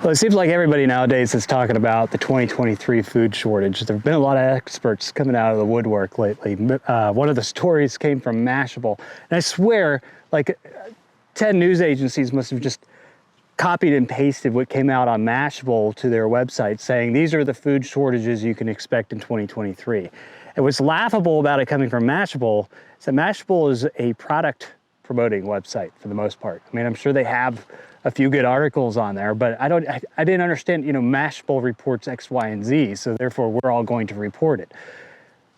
Well, it seems like everybody nowadays is talking about the 2023 food shortage. There have been a lot of experts coming out of the woodwork lately. One of the stories came from Mashable, and I swear, like 10 news agencies must have just copied and pasted what came out on Mashable to their website saying these are the food shortages you can expect in 2023. And what's laughable about it coming from Mashable is that Mashable is a product promoting website for the most part. I mean, I'm sure they have a few good articles on there, but I didn't understand, Mashable reports X, Y, and Z, so therefore we're all going to report it.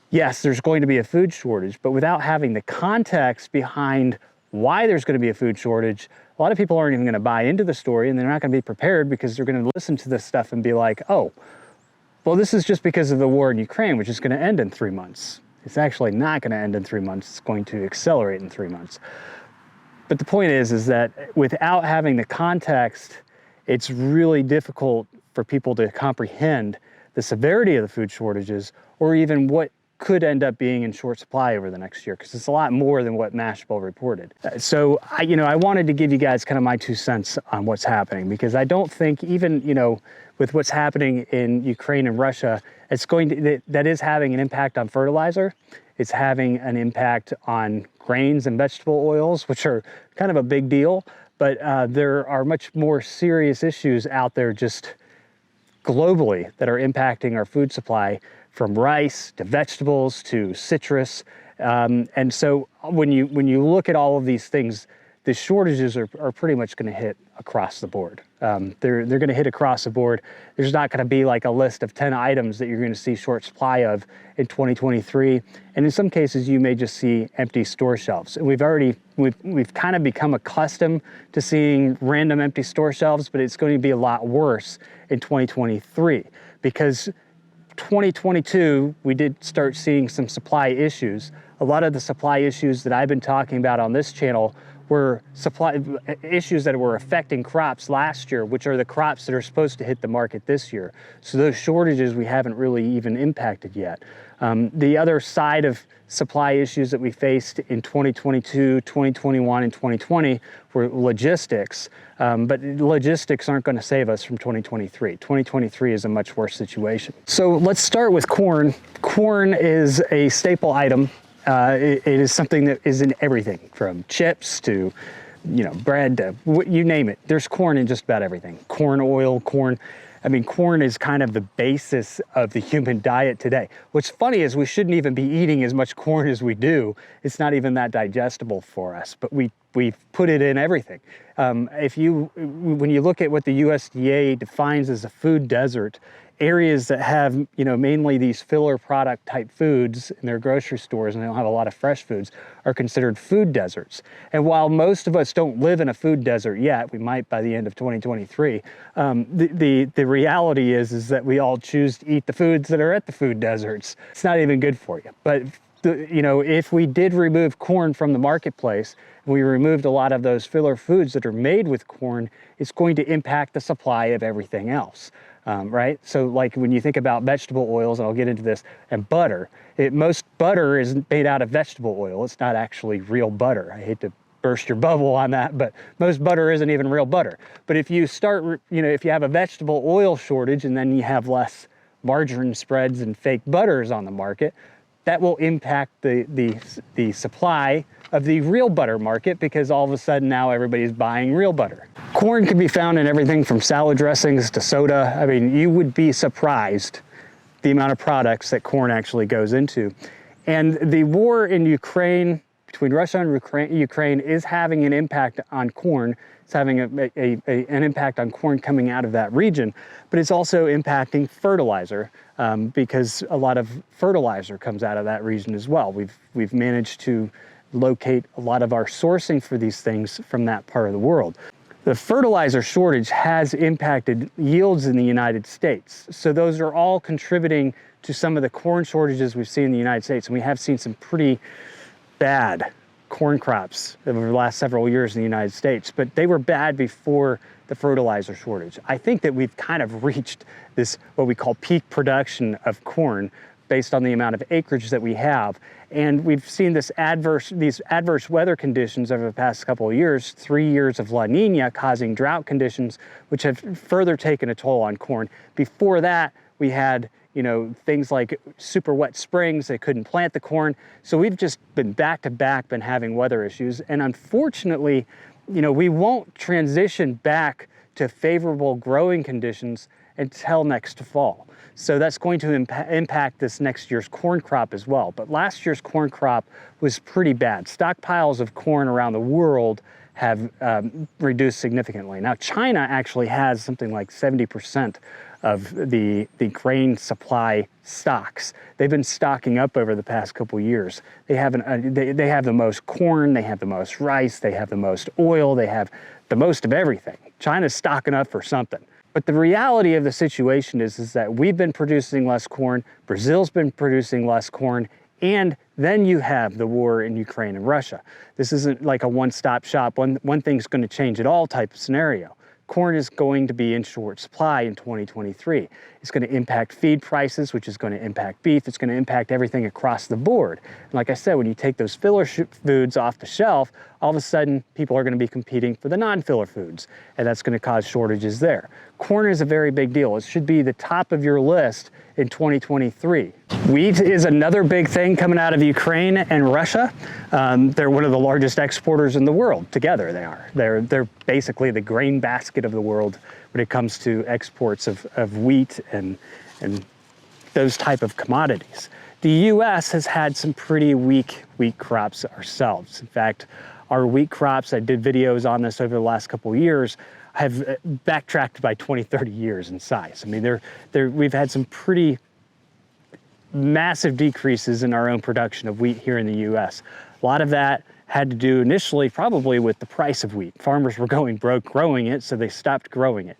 Yes, there's going to be a food shortage, but without having the context behind why there's going to be a food shortage, a lot of people aren't even going to buy into the story, and they're not going to be prepared because they're going to listen to this stuff and be like, oh, well, this is just because of the war in Ukraine, which is going to end in 3 months. It's actually not going to end in 3 months. It's going to accelerate in 3 months. But the point is that without having the context, it's really difficult for people to comprehend the severity of the food shortages or even what could end up being in short supply over the next year, because it's a lot more than what Mashable reported. So I wanted to give you guys kind of my 2 cents on what's happening, because I don't think even, with what's happening in Ukraine and Russia, that is having an impact on fertilizer. It's having an impact on grains and vegetable oils, which are kind of a big deal, but there are much more serious issues out there just globally that are impacting our food supply, from rice to vegetables to citrus. And so when you look at all of these things, the shortages are pretty much going to hit across the board. They're going to hit across the board. There's not going to be like a list of 10 items that you're going to see short supply of in 2023. And in some cases, you may just see empty store shelves. And we've kind of become accustomed to seeing random empty store shelves, but it's going to be a lot worse in 2023, because 2022, we did start seeing some supply issues. A lot of the supply issues that I've been talking about on this channel were supply issues that were affecting crops last year, which are the crops that are supposed to hit the market this year. So those shortages we haven't really even impacted yet. The other side of supply issues that we faced in 2022, 2021, and 2020 were logistics. But logistics aren't going to save us from 2023. 2023 is a much worse situation. So let's start with corn. Corn is a staple item. It is something that is in everything, from chips to, bread to you name it. There's corn in just about everything. Corn oil, corn. I mean, corn is kind of the basis of the human diet today. What's funny is we shouldn't even be eating as much corn as we do. It's not even that digestible for us, but we've put it in everything. When you look at what the USDA defines as a food desert, areas that have, mainly these filler product type foods in their grocery stores, and they don't have a lot of fresh foods, are considered food deserts. And while most of us don't live in a food desert yet, we might by the end of 2023, the reality is that we all choose to eat the foods that are at the food deserts. It's not even good for you. But if we did remove corn from the marketplace, and we removed a lot of those filler foods that are made with corn, it's going to impact the supply of everything else. Right? So like when you think about vegetable oils, and I'll get into this, and butter, most butter is made out of vegetable oil. It's not actually real butter. I hate to burst your bubble on that, but most butter isn't even real butter. But if you start, if you have a vegetable oil shortage and then you have less margarine spreads and fake butters on the market, that will impact the supply of the real butter market, because all of a sudden now everybody's buying real butter. Corn can be found in everything from salad dressings to soda. I mean, you would be surprised the amount of products that corn actually goes into. And the war in Ukraine, between Russia and Ukraine, is having an impact on corn. It's having an impact on corn coming out of that region, but it's also impacting fertilizer, because a lot of fertilizer comes out of that region as well. We've managed to locate a lot of our sourcing for these things from that part of the world. The fertilizer shortage has impacted yields in the United States. So those are all contributing to some of the corn shortages we've seen in the United States. And we have seen some pretty bad corn crops over the last several years in the United States, but they were bad before the fertilizer shortage. I think that we've kind of reached this, what we call peak production of corn based on the amount of acreage that we have. And we've seen these adverse weather conditions over the past couple of years, 3 years of La Nina causing drought conditions, which have further taken a toll on corn. Before that, we had things like super wet springs. They couldn't plant the corn. So we've just been back to back been having weather issues. And unfortunately, we won't transition back to favorable growing conditions until next fall. So that's going to impact this next year's corn crop as well. But last year's corn crop was pretty bad. Stockpiles of corn around the world have reduced significantly. Now, China actually has something like 70% of the grain supply stocks. They've been stocking up over the past couple years. They have the most corn, they have the most rice, they have the most oil, they have the most of everything. China's stocking up for something. But the reality of the situation is that we've been producing less corn, Brazil's been producing less corn, and then you have the war in Ukraine and Russia. This isn't like a one-stop shop, one thing's going to change it all type of scenario. Corn is going to be in short supply in 2023. It's going to impact feed prices, which is going to impact beef. It's going to impact everything across the board. And like I said, when you take those filler foods off the shelf, all of a sudden people are going to be competing for the non-filler foods, and that's going to cause shortages there. Corn is a very big deal. It should be the top of your list in 2023. Wheat is another big thing coming out of Ukraine and Russia. They're one of the largest exporters in the world. Together they are. They're basically the grain basket of the world when it comes to exports of wheat and those type of commodities. The US has had some pretty weak wheat crops ourselves. In fact, our wheat crops, I did videos on this over the last couple of years, have backtracked by 20, 30 years in size. I mean, we've had some pretty massive decreases in our own production of wheat here in the US. A lot of that had to do initially probably with the price of wheat. Farmers were going broke growing it, so they stopped growing it.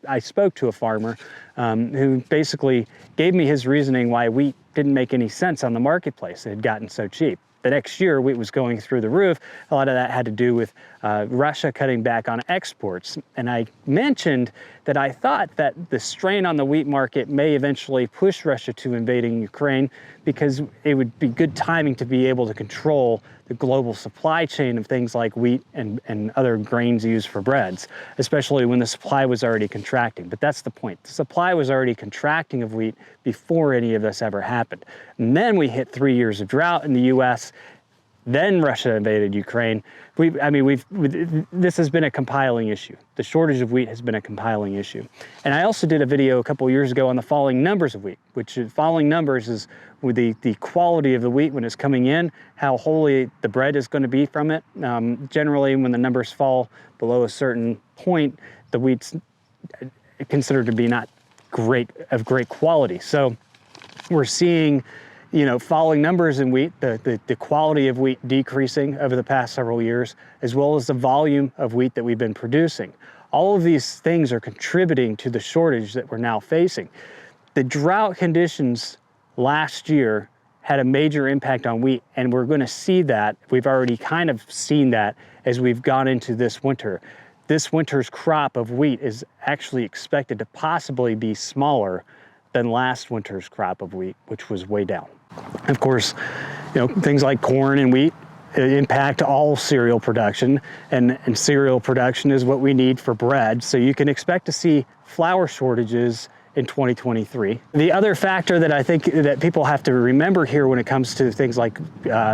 I spoke to a farmer who basically gave me his reasoning why wheat didn't make any sense on the marketplace. It had gotten so cheap. The next year, wheat was going through the roof. A lot of that had to do with Russia cutting back on exports. And I mentioned that I thought that the strain on the wheat market may eventually push Russia to invading Ukraine, because it would be good timing to be able to control the global supply chain of things like wheat and other grains used for breads, especially when the supply was already contracting. But that's the point. The supply was already contracting of wheat before any of this ever happened. And then we hit 3 years of drought in the US. Then Russia invaded Ukraine. This has been a compiling issue. The shortage of wheat has been a compiling issue. And I also did a video a couple of years ago on the falling numbers of wheat, which falling numbers is with the quality of the wheat when it's coming in, how holy the bread is going to be from it. Generally, when the numbers fall below a certain point, the wheat's considered to be not of great quality. So we're seeing falling numbers in wheat, the quality of wheat decreasing over the past several years, as well as the volume of wheat that we've been producing. All of these things are contributing to the shortage that we're now facing. The drought conditions last year had a major impact on wheat, and we're going to see that. We've already kind of seen that as we've gone into this winter. This winter's crop of wheat is actually expected to possibly be smaller than last winter's crop of wheat, which was way down. Of course, things like corn and wheat impact all cereal production, and cereal production is what we need for bread. So you can expect to see flour shortages in 2023. The other factor that I think that people have to remember here when it comes to things like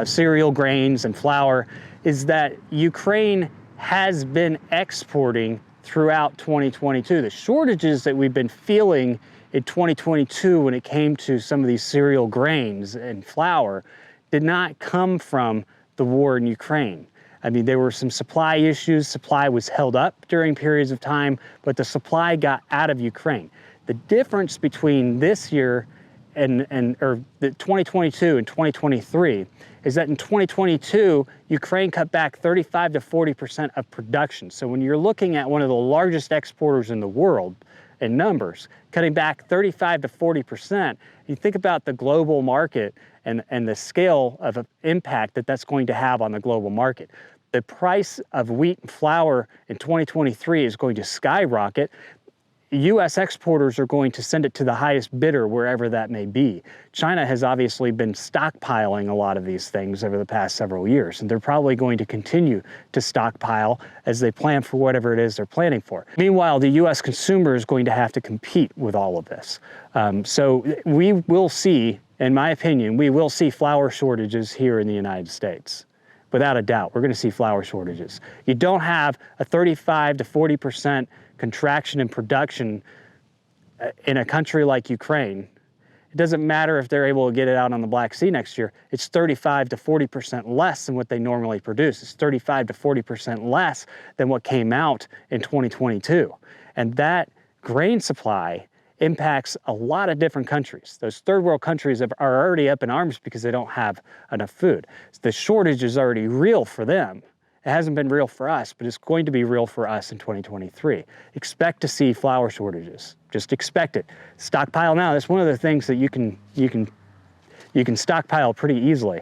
cereal grains and flour is that Ukraine has been exporting throughout 2022. The shortages that we've been feeling in 2022 when it came to some of these cereal grains and flour did not come from the war in Ukraine. I mean, there were some supply issues. Supply was held up during periods of time, but the supply got out of Ukraine. The difference between this year or the 2022 and 2023 is that in 2022, Ukraine cut back 35 to 40% of production. So when you're looking at one of the largest exporters in the world in numbers, cutting back 35 to 40%, you think about the global market and the scale of impact that that's going to have on the global market. The price of wheat and flour in 2023 is going to skyrocket. US exporters are going to send it to the highest bidder wherever that may be. China has obviously been stockpiling a lot of these things over the past several years, and they're probably going to continue to stockpile as they plan for whatever it is they're planning for. Meanwhile, the US consumer is going to have to compete with all of this. So we will see, in my opinion, we will see flour shortages here in the United States. Without a doubt, we're going to see flour shortages. You don't have a 35 to 40% contraction in production in a country like Ukraine. It doesn't matter if they're able to get it out on the Black Sea next year. It's 35 to 40% less than what they normally produce. It's 35 to 40% less than what came out in 2022. And that grain supply impacts a lot of different countries. Those third world countries are already up in arms because they don't have enough food. The shortage is already real for them. It hasn't been real for us, but it's going to be real for us in 2023. Expect to see flour shortages. Just expect it. Stockpile now. That's one of the things that you can stockpile pretty easily.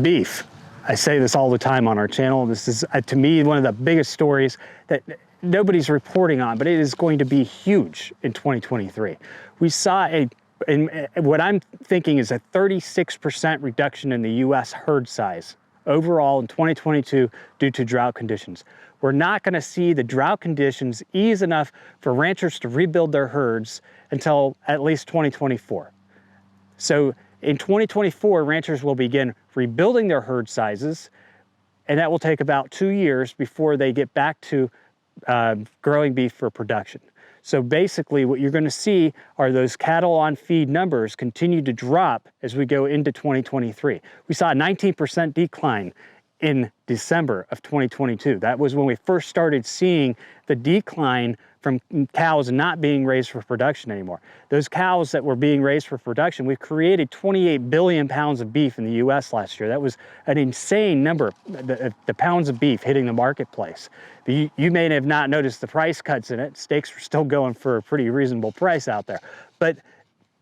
Beef. I say this all the time on our channel. This is, to me, one of the biggest stories that nobody's reporting on, but it is going to be huge in 2023. We saw what I'm thinking is a 36% reduction in the US herd size overall in 2022 due to drought conditions. We're not going to see the drought conditions ease enough for ranchers to rebuild their herds until at least 2024. So in 2024, ranchers will begin rebuilding their herd sizes, and that will take about 2 years before they get back to growing beef for production. So basically what you're going to see are those cattle on feed numbers continue to drop as we go into 2023. We saw a 19% decline in December of 2022. That was when we first started seeing the decline from cows not being raised for production anymore. Those cows that were being raised for production, we created 28 billion pounds of beef in the US last year. That was an insane number, the pounds of beef hitting the marketplace. You may have not noticed the price cuts in it. Steaks were still going for a pretty reasonable price out there, but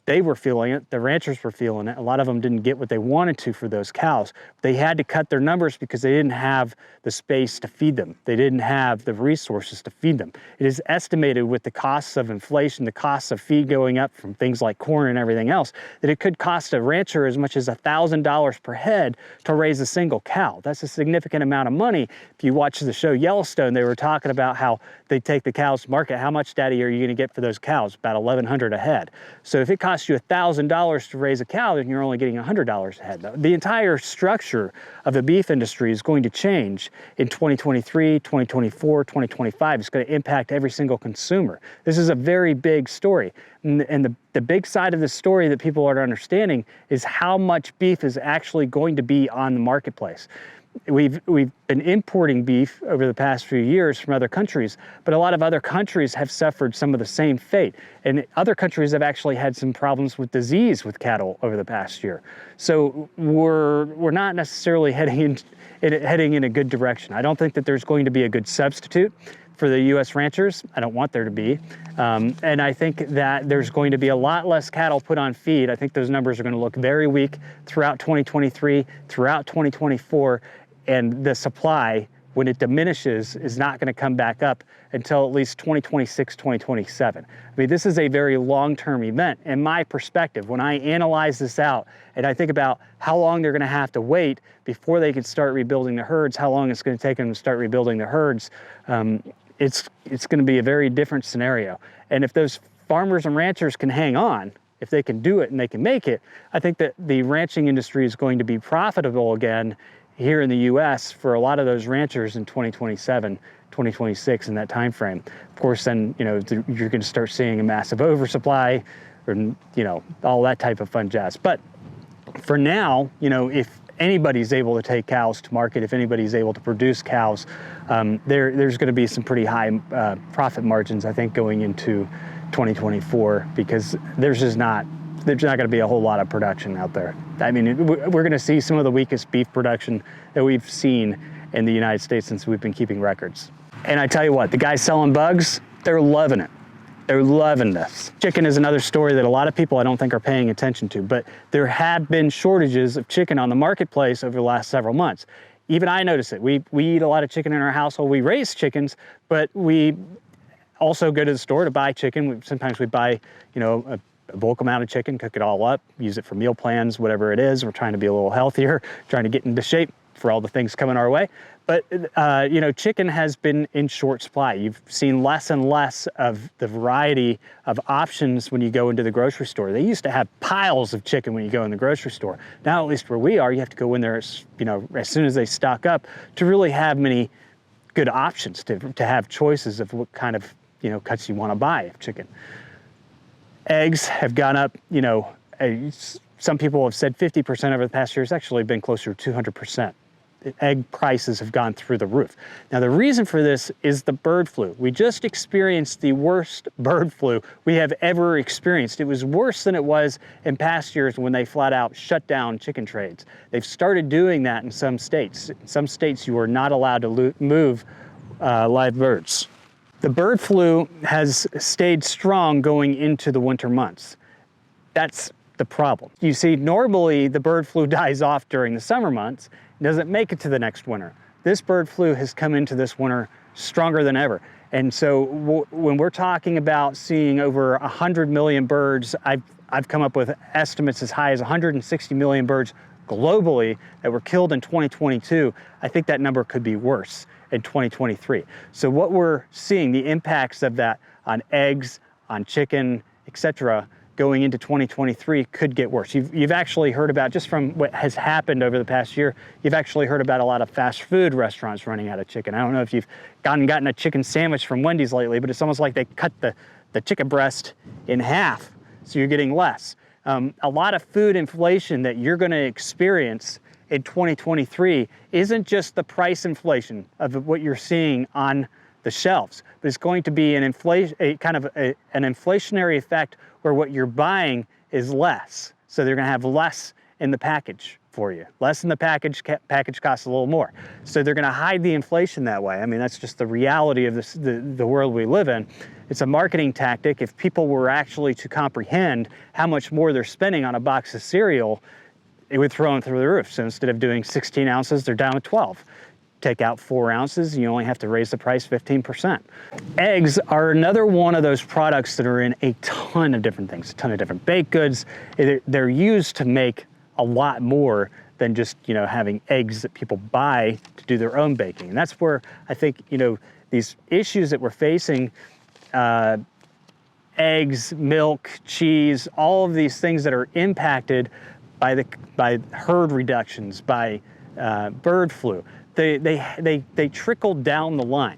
they were feeling it, the ranchers were feeling it. A lot of them didn't get what they wanted to for those cows. They had to cut their numbers because they didn't have the space to feed them. They didn't have the resources to feed them. It is estimated with the costs of inflation, the costs of feed going up from things like corn and everything else, that it could cost a rancher as much as $1,000 per head to raise a single cow. That's a significant amount of money. If you watch the show Yellowstone, they were talking about how they take the cows to market. How much, Daddy, are you going to get for those cows? About $1,100 a head. So if it costs you $1,000 to raise a cow, then you're only getting $100 a head. The entire structure of the beef industry is going to change in 2023, 2024, 2025. It's going to impact every single consumer. This is a very big story. And the big side of the story that people are understanding is how much beef is actually going to be on the marketplace. We've been importing beef over the past few years from other countries, but a lot of other countries have suffered some of the same fate. And other countries have actually had some problems with disease with cattle over the past year. So we're not necessarily heading in a good direction. I don't think that there's going to be a good substitute for the U.S. ranchers. I don't want there to be. And I think that there's going to be a lot less cattle put on feed. I think those numbers are going to look very weak throughout 2023, throughout 2024, and the supply, when it diminishes, is not going to come back up until at least 2026, 2027. I mean, this is a very long-term event. In my perspective, when I analyze this out and I think about how long they're going to have to wait before they can start rebuilding the herds, how long it's going to take them to start rebuilding the herds, it's going to be a very different scenario. And if those farmers and ranchers can hang on, if they can do it and they can make it, I think that the ranching industry is going to be profitable again here in the US for a lot of those ranchers in 2027, 2026, in that time frame. Of course, then, you're going to start seeing a massive oversupply or, all that type of fun jazz. But for now, if anybody's able to take cows to market, if anybody's able to produce cows, there's going to be some pretty high profit margins, I think, going into 2024, because there's not going to be a whole lot of production out there. I mean, we're going to see some of the weakest beef production that we've seen in the United States since we've been keeping records. And I tell you what, the guys selling bugs, they're loving it. They're loving this. Chicken is another story that a lot of people I don't think are paying attention to, but there have been shortages of chicken on the marketplace over the last several months. Even I notice it. We eat a lot of chicken in our household. We raise chickens, but also go to the store to buy chicken. Sometimes we buy, you know, a bulk amount of chicken, cook it all up, use it for meal plans, whatever it is. We're trying to be a little healthier, trying to get into shape for all the things coming our way. But, you know, chicken has been in short supply. You've seen less and less of the variety of options when you go into the grocery store. They used to have piles of chicken when you go in the grocery store. Now, at least where we are, you have to go in there, you know, as soon as they stock up to really have many good options, to have choices of what kind of, you know, cuts you want to buy of chicken. Eggs have gone up, you know, some people have said 50% over the past year. It's actually been closer to 200%. Egg prices have gone through the roof. Now, the reason for this is the bird flu. We just experienced the worst bird flu we have ever experienced. It was worse than it was in past years when they flat out shut down chicken trades. They've started doing that in some states. In some states, you are not allowed to move live birds. The bird flu has stayed strong going into the winter months. That's the problem. You see, normally the bird flu dies off during the summer months, doesn't make it to the next winter. This bird flu has come into this winter stronger than ever. And so when we're talking about seeing over 100 million birds, I've come up with estimates as high as 160 million birds globally that were killed in 2022. I think that number could be worse in 2023. So what we're seeing, the impacts of that on eggs, on chicken, etc., going into 2023 could get worse. You've actually heard about, just from what has happened over the past year, you've actually heard about a lot of fast food restaurants running out of chicken. I don't know if you've gotten a chicken sandwich from Wendy's lately, but it's almost like they cut the chicken breast in half, so you're getting less. A lot of food inflation that you're gonna experience in 2023 isn't just the price inflation of what you're seeing on the shelves, but it's going to be an inflationary effect where what you're buying is less. So they're gonna have less in the package for you. Less in the package, package costs a little more. So they're gonna hide the inflation that way. I mean, that's just the reality of the world we live in. It's a marketing tactic. If people were actually to comprehend how much more they're spending on a box of cereal, it would throw them through the roof. So instead of doing 16 ounces, they're down to 12. Take out 4 ounces, you only have to raise the price 15%. Eggs are another one of those products that are in a ton of different things, a ton of different baked goods. They're used to make a lot more than just, you know, having eggs that people buy to do their own baking. And that's where I think, you know, these issues that we're facing, eggs, milk, cheese, all of these things that are impacted by herd reductions, by bird flu. They trickle down the line.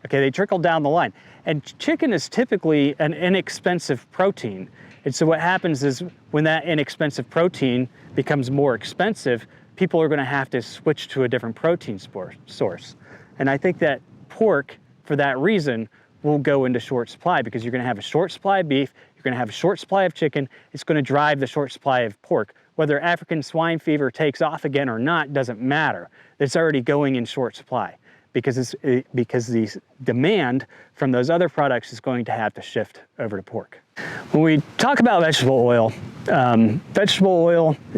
Okay, they trickle down the line. And chicken is typically an inexpensive protein. And so what happens is when that inexpensive protein becomes more expensive, people are gonna have to switch to a different protein source. And I think that pork, for that reason, will go into short supply, because you're gonna have a short supply of beef, you're gonna have a short supply of chicken, it's gonna drive the short supply of pork. Whether African swine fever takes off again or not doesn't matter. It's already going in short supply, because the demand from those other products is going to have to shift over to pork. When we talk about vegetable oil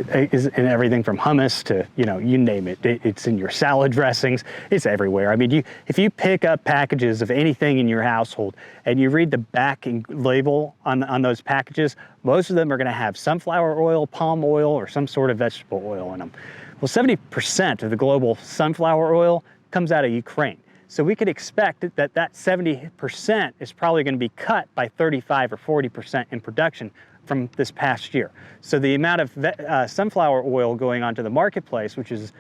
is in everything from hummus to, you know, you name it. It's in your salad dressings, it's everywhere. I mean, if you pick up packages of anything in your household and you read the back label on those packages, most of them are gonna have sunflower oil, palm oil, or some sort of vegetable oil in them. Well, 70% of the global sunflower oil comes out of Ukraine. So we could expect that 70% is probably going to be cut by 35 or 40% in production from this past year. So the amount of sunflower oil going onto the marketplace, which is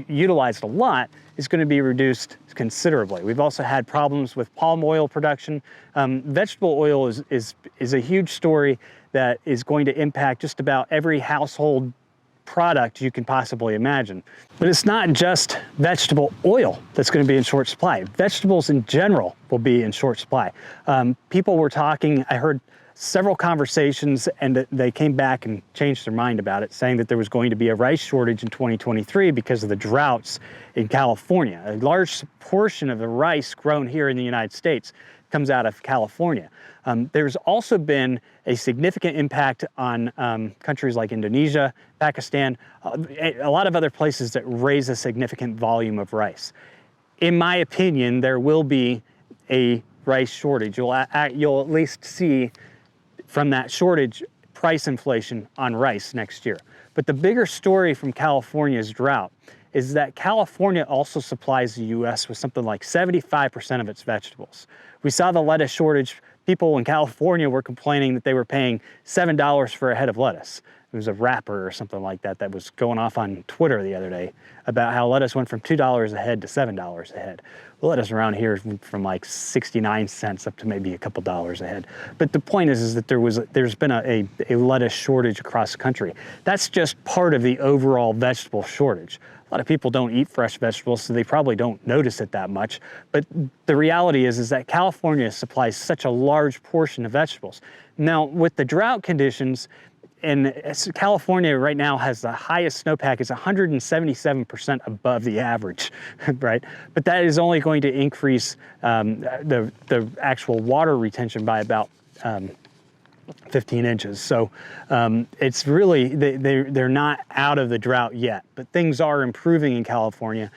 utilized a lot, is going to be reduced considerably. We've also had problems with palm oil production. Vegetable oil is a huge story that is going to impact just about every household product you can possibly imagine. But it's not just vegetable oil that's going to be in short supply. Vegetables in general will be in short supply. People were talking, I heard several conversations, and they came back and changed their mind about it, saying that there was going to be a rice shortage in 2023 because of the droughts in California. A large portion of the rice grown here in the United States comes out of California. There's also been a significant impact on countries like Indonesia, Pakistan, a lot of other places that raise a significant volume of rice. In my opinion, there will be a rice shortage. You'll at least see from that shortage price inflation on rice next year. But the bigger story from California's drought is that California also supplies the US with something like 75% of its vegetables. We saw the lettuce shortage. People in California were complaining that they were paying $7 for a head of lettuce. It was a rapper or something like that that was going off on Twitter the other day about how lettuce went from $2 a head to $7 a head. The lettuce around here is from like 69 cents up to maybe a couple dollars a head. But the point is that there's been a lettuce shortage across the country. That's just part of the overall vegetable shortage. A lot of people don't eat fresh vegetables, so they probably don't notice it that much. But the reality is that California supplies such a large portion of vegetables. Now, with the drought conditions, and California right now has the highest snowpack, it's 177% above the average, right? But that is only going to increase the actual water retention by about 15 inches. So it's really, they're not out of the drought yet, but things are improving in California.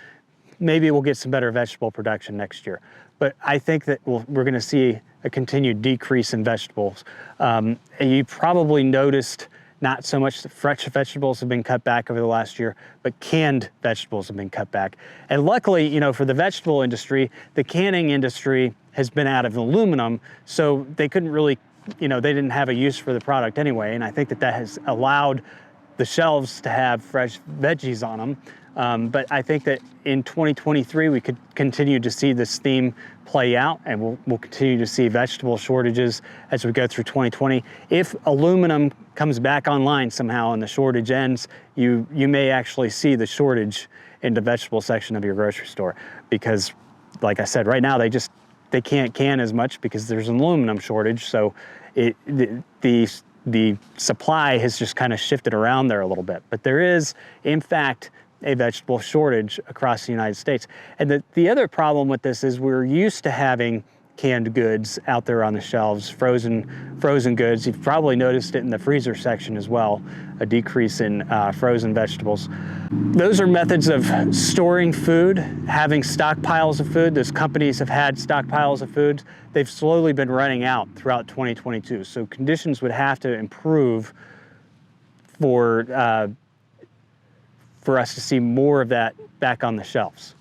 Maybe we'll get some better vegetable production next year. But I think that we're gonna see a continued decrease in vegetables. And you probably noticed not so much the fresh vegetables have been cut back over the last year, but canned vegetables have been cut back. And luckily, you know, for the vegetable industry, the canning industry has been out of aluminum, so they couldn't really, you know, they didn't have a use for the product anyway. And I think that has allowed the shelves to have fresh veggies on them. But I think that in 2023, we could continue to see this theme play out, and we'll continue to see vegetable shortages as we go through 2020. If aluminum comes back online somehow and the shortage ends, you may actually see the shortage in the vegetable section of your grocery store, because like I said, right now they can't can as much because there's an aluminum shortage. So the supply has just kind of shifted around there a little bit. But there is, in fact, a vegetable shortage across the United States. And the other problem with this is we're used to having canned goods out there on the shelves, frozen goods. You've probably noticed it in the freezer section as well, a decrease in frozen vegetables. Those are methods of storing food, having stockpiles of food. Those companies have had stockpiles of food. They've slowly been running out throughout 2022. So conditions would have to improve for us to see more of that back on the shelves.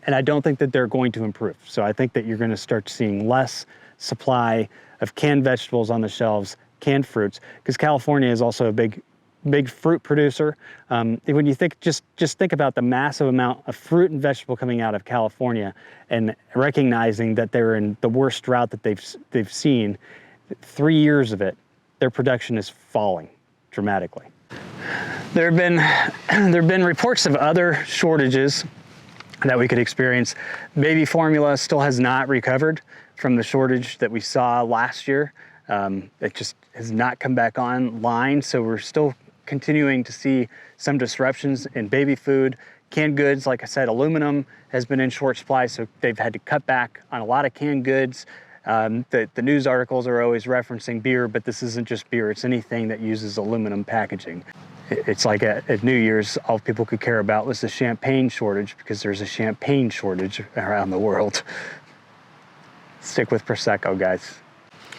And I don't think that they're going to improve. So I think that you're going to start seeing less supply of canned vegetables on the shelves, canned fruits, because California is also a big fruit producer. When you think, just think about the massive amount of fruit and vegetable coming out of California, and recognizing that they're in the worst drought that they've seen, 3 years of it, their production is falling dramatically. There have been reports of other shortages that we could experience. Baby formula still has not recovered from the shortage that we saw last year. It just has not come back online, so we're still continuing to see some disruptions in baby food. Canned goods, like I said, aluminum has been in short supply, so they've had to cut back on a lot of canned goods. The news articles are always referencing beer, but this isn't just beer, it's anything that uses aluminum packaging. It's like at New Year's, all people could care about was the champagne shortage, because there's a champagne shortage around the world. Stick with Prosecco, guys.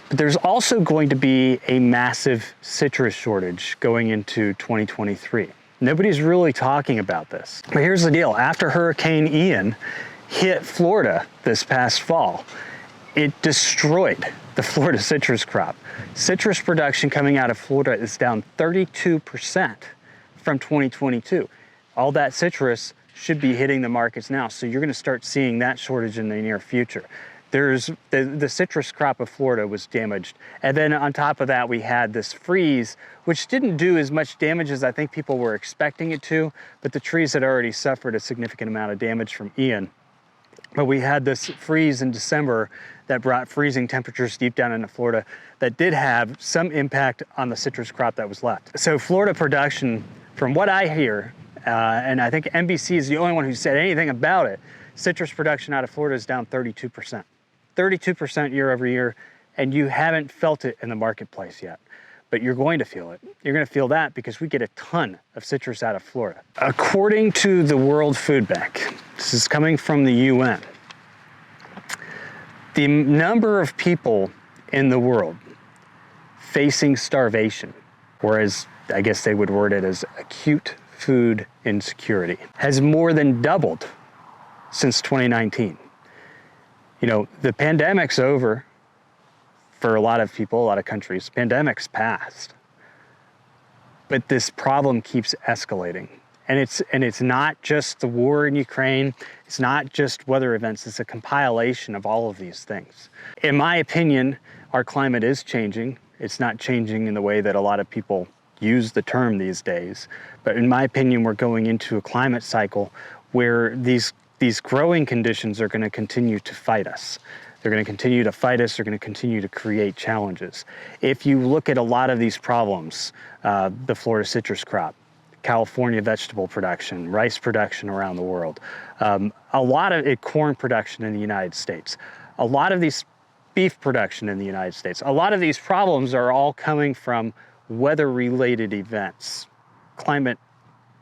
But there's also going to be a massive citrus shortage going into 2023. Nobody's really talking about this. But here's the deal. After Hurricane Ian hit Florida this past fall, it destroyed the Florida citrus crop. Citrus production coming out of Florida is down 32% from 2022. All that citrus should be hitting the markets now, so you're gonna start seeing that shortage in the near future. There's the citrus crop of Florida was damaged. And then on top of that, we had this freeze, which didn't do as much damage as I think people were expecting it to, but the trees had already suffered a significant amount of damage from Ian. But we had this freeze in December that brought freezing temperatures deep down into Florida that did have some impact on the citrus crop that was left. So Florida production, from what I hear, and I think NBC is the only one who said anything about it, citrus production out of Florida is down 32%. 32% year over year, and you haven't felt it in the marketplace yet. But you're going to feel it. You're going to feel that because we get a ton of citrus out of Florida. According to the World Food Bank, this is coming from the UN, The number of people in the world facing starvation, or as I guess they would word it as acute food insecurity, has more than doubled since 2019. You know, the pandemic's over for a lot of people, a lot of countries. Pandemic's passed. But this problem keeps escalating. And it's not just the war in Ukraine, it's not just weather events, it's a compilation of all of these things. In my opinion, our climate is changing. It's not changing in the way that a lot of people use the term these days. But in my opinion, we're going into a climate cycle where these growing conditions are going to continue to fight us. They're going to continue to fight us. They're going to continue to create challenges. If you look at a lot of these problems, the Florida citrus crop, California vegetable production, rice production around the world, a lot of corn production in the United States, a lot of these beef production in the United States, a lot of these problems are all coming from weather-related events, climate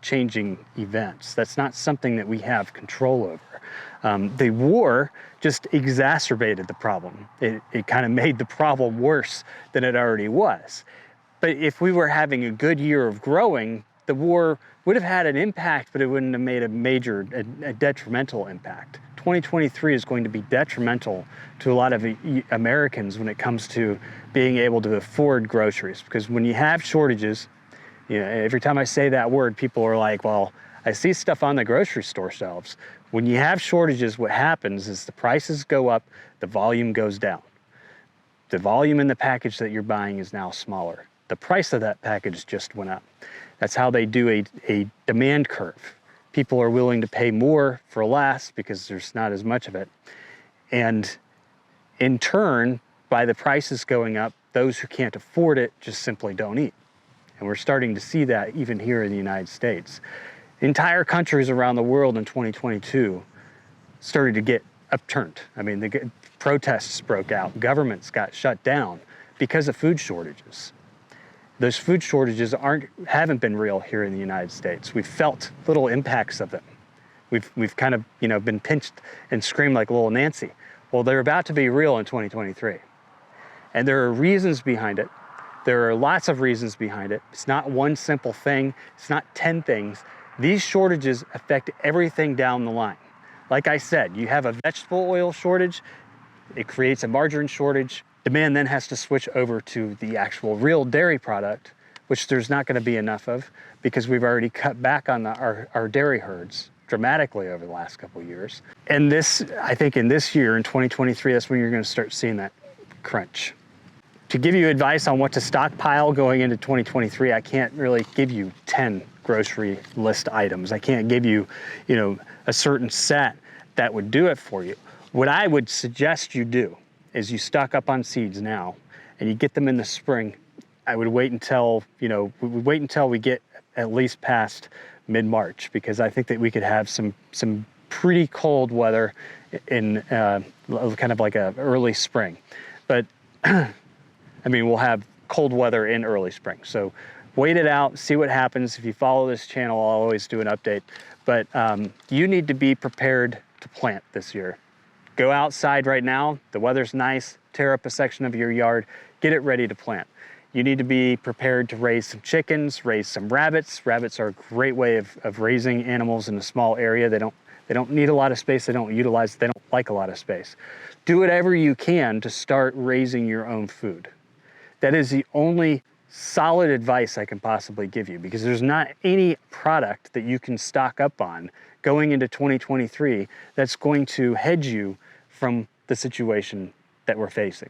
changing events. That's not something that we have control over. The war just exacerbated the problem. It kind of made the problem worse than it already was. But if we were having a good year of growing, the war would have had an impact, but it wouldn't have made a detrimental impact. 2023 is going to be detrimental to a lot of Americans when it comes to being able to afford groceries. Because when you have shortages, you know, every time I say that word, people are like, well, I see stuff on the grocery store shelves. When you have shortages, what happens is the prices go up, the volume goes down. The volume in the package that you're buying is now smaller. The price of that package just went up. That's how they do a demand curve. People are willing to pay more for less because there's not as much of it. And in turn, by the prices going up, those who can't afford it just simply don't eat. And we're starting to see that even here in the United States. Entire countries around the world in 2022 started to get upturned. I mean, the protests broke out, governments got shut down because of food shortages. Those food shortages haven't been real here in the United States. We've felt little impacts of them. We've kind of, you know, been pinched and screamed like little Nancy. Well, they're about to be real in 2023. And there are reasons behind it. There are lots of reasons behind it. It's not one simple thing. It's not 10 things. These shortages affect everything down the line. Like I said, you have a vegetable oil shortage. It creates a margarine shortage. Demand then has to switch over to the actual real dairy product, which there's not going to be enough of because we've already cut back on our dairy herds dramatically over the last couple of years. And this, I think in this year, in 2023, that's when you're going to start seeing that crunch. To give you advice on what to stockpile going into 2023, I can't really give you 10 grocery list items. I can't give you, you know, a certain set that would do it for you. What I would suggest you do is you stock up on seeds now and you get them in the spring. I would wait until, you know, we get at least past mid-March, because I think that we could have some pretty cold weather in kind of like a early spring. But I mean, we'll have cold weather in early spring. So wait it out, see what happens. If you follow this channel, I'll always do an update. But you need to be prepared to plant this year. Go outside right now, the weather's nice, tear up a section of your yard, get it ready to plant. You need to be prepared to raise some chickens, raise some rabbits. Rabbits are a great way of raising animals in a small area. They don't need a lot of space, they don't like a lot of space. Do whatever you can to start raising your own food. That is the only solid advice I can possibly give you, because there's not any product that you can stock up on going into 2023 that's going to hedge you from the situation that we're facing.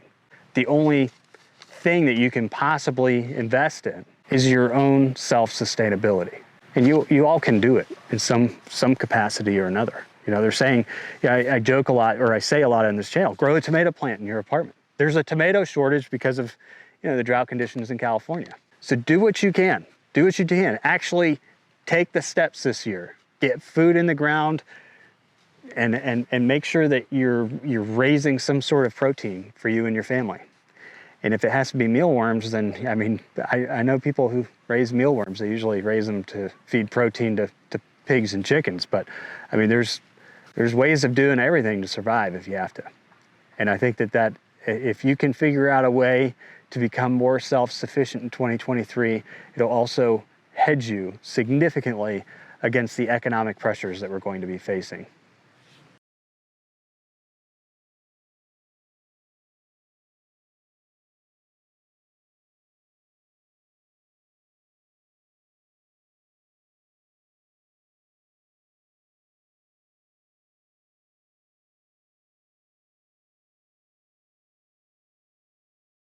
The only thing that you can possibly invest in is your own self-sustainability. And you all can do it in some capacity or another. You know, they're saying, I joke a lot, or I say a lot on this channel, grow a tomato plant in your apartment. There's a tomato shortage because of, you know, the drought conditions in California. So do what you can. Do what you can. Actually take the steps this year. Get food in the ground and make sure that you're raising some sort of protein for you and your family. And if it has to be mealworms, then, I mean, I know people who raise mealworms. They usually raise them to feed protein to pigs and chickens. But, I mean, there's ways of doing everything to survive if you have to. And I think that if you can figure out a way to become more self-sufficient in 2023, it'll also hedge you significantly against the economic pressures that we're going to be facing.